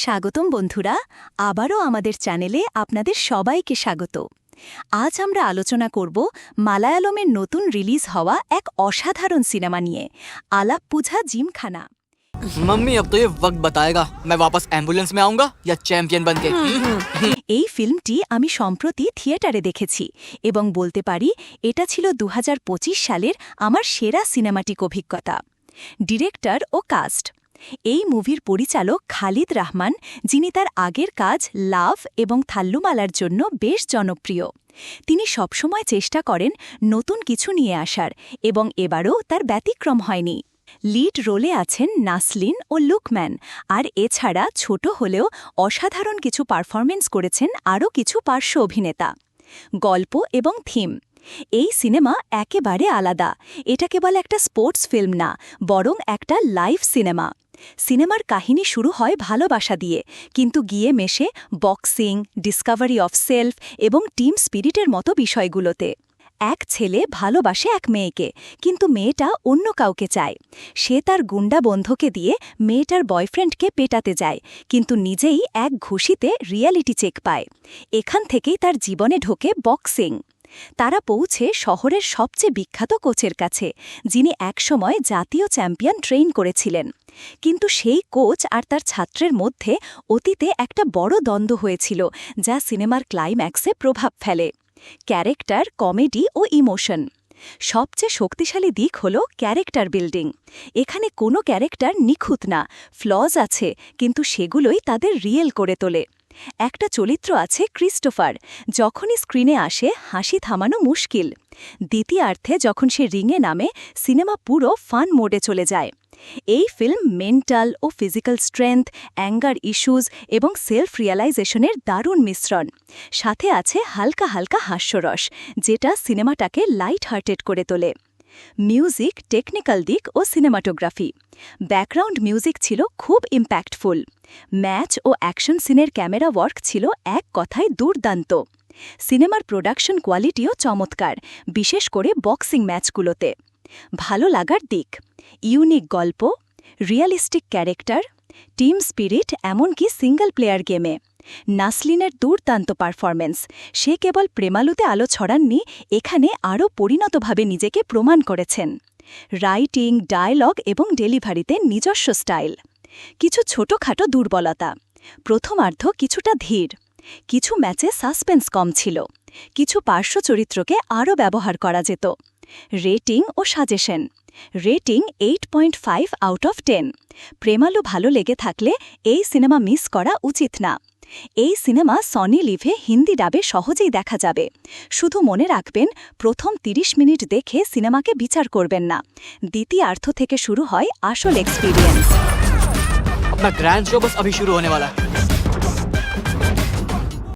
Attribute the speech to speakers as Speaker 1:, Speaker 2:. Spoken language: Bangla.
Speaker 1: স্বাগতম বন্ধুরা, আবারও আমাদের চ্যানেলে আপনাদের সবাইকে স্বাগত। আজ আমরা আলোচনা করব মালায়ালমের নতুন রিলিজ হওয়া এক অসাধারণ সিনেমা নিয়ে, আলাপ্পুঝা জিমখানা।
Speaker 2: मम्मी अब तो ये वक्त बताएगा मैं वापस एम्बुलेंस में आऊंगा या चैंपियन बनके।
Speaker 1: এই ফিল্মটি আমি সম্প্রতি থিয়েটারে দেখেছি এবং বলতে পারি এটা ছিল ২০২৫ সালের আমার সেরা সিনেমাটিক অভিজ্ঞতা। ডিরেক্টর ও কাস্ট। এই মুভির পরিচালক খালিদ রহমান, যিনি তার আগের কাজ লাভ এবং থাল্লুমালার জন্য বেশ জনপ্রিয়। তিনি সবসময় চেষ্টা করেন নতুন কিছু নিয়ে আসার, এবং এবারও তার ব্যতিক্রম হয়নি। লিড রোলে আছেন নাসলিন ও লুকম্যান, আর এছাড়া ছোট হলেও অসাধারণ কিছু পারফরমেন্স করেছেন আরও কিছু পার্শ্ব অভিনেতা। গল্প এবং থিম। এই সিনেমা একেবারে আলাদা। এটা কেবল একটা স্পোর্টস ফিল্ম না, বরং একটা লাইভ সিনেমা। সিনেমার কাহিনী শুরু হয় ভালোবাসা দিয়ে, কিন্তু গিয়ে মেশে বক্সিং, ডিসকভারি অফ সেলফ এবং টিম স্পিরিটের মতো বিষয়গুলোতে। এক ছেলে ভালোবাসে এক মেয়েকে, কিন্তু মেয়েটা অন্য কাউকে চায়। সে তার গুন্ডা বন্ধুকে দিয়ে মেয়েটার বয়ফ্রেন্ডকে পেটাতে যায়, কিন্তু নিজেই এক ঘুষিতে রিয়ালিটি চেক পায়। এখান থেকেই তার জীবনে ঢোকে বক্সিং। তারা পৌঁছে শহরের সবচেয়ে বিখ্যাত কোচের কাছে, যিনি একসময় জাতীয় চ্যাম্পিয়ন ট্রেন করেছিলেন। কিন্তু সেই কোচ আর তার ছাত্রের মধ্যে অতীতে একটা বড় দ্বন্দ্ব হয়েছিল, যা সিনেমার ক্লাইম্যাক্সে প্রভাব ফেলে। ক্যারেক্টার, কমেডি ও ইমোশন। সবচেয়ে শক্তিশালী দিক হল ক্যারেক্টার বিল্ডিং। এখানে কোনো ক্যারেক্টার নিখুঁত না, ফ্লজ আছে, কিন্তু সেগুলোই তাদের রিয়েল করে তোলে। একটা চরিত্র আছে ক্রিস্টোফার, যখনই স্ক্রিনে আসে হাসি থামানো মুশকিল। দ্বিতীয়ার্ধে যখন সে রিংয়ে নামে, সিনেমা পুরো ফান মোডে চলে যায়। এই ফিল্ম মেন্টাল ও ফিজিক্যাল স্ট্রেংথ, অ্যাঙ্গার ইস্যুজ এবং সেলফ রিয়ালাইজেশনের দারুণ মিশ্রণ। সাথে আছে হালকা হালকা হাস্যরস, যেটা সিনেমাটাকে লাইট হার্টেড করে তোলে। মিউজিক, টেকনিক্যাল দিক ও সিনেমাটোগ্রাফি। ব্যাকগ্রাউন্ড মিউজিক ছিল খুব ইম্প্যাক্টফুল। ম্যাচ ও অ্যাকশন সিনের ক্যামেরা ওয়ার্ক ছিল এক কথায় দুর্দান্ত। সিনেমার প্রোডাকশন কোয়ালিটিও চমৎকার, বিশেষ করে বক্সিং ম্যাচগুলোতে। ভালো লাগার দিক: ইউনিক গল্প, রিয়ালিস্টিক ক্যারেক্টার, টিম স্পিরিট, এমনকি সিঙ্গল প্লেয়ার গেমে। নাসলিনের দুর্দান্ত পারফরমেন্স। সে কেবল প্রেমালুতে আলো ছড়াননি, এখানে আরও পরিণতভাবে নিজেকে প্রমাণ করেছেন। রাইটিং, ডায়লগ এবং ডেলিভারিতে নিজস্ব স্টাইল। কিছু ছোটখাটো দুর্বলতা: প্রথমার্ধ কিছুটা ধীর, কিছু ম্যাচে সাসপেন্স কম ছিল, কিছু পার্শ্ব চরিত্রকে আরও ব্যবহার করা যেত। রেটিং ও suggestion. Rating 8.5 out of 10। Premalu ভালো লেগে থাকলে এই সিনেমা মিস করা উচিত না। এই সিনেমা সনি লিভে হিন্দি ডাবে সহজেই দেখা যাবে। শুধু মনে রাখবেন, প্রথম 30 মিনিট দেখে সিনেমাকে বিচার করবেন না। দ্বিতীয়ার্ধ থেকে শুরু হয় আসল এক্সপিরিয়েন্স।
Speaker 2: अपना ग्रैंड शो बस अभी शुरू होने वाला है।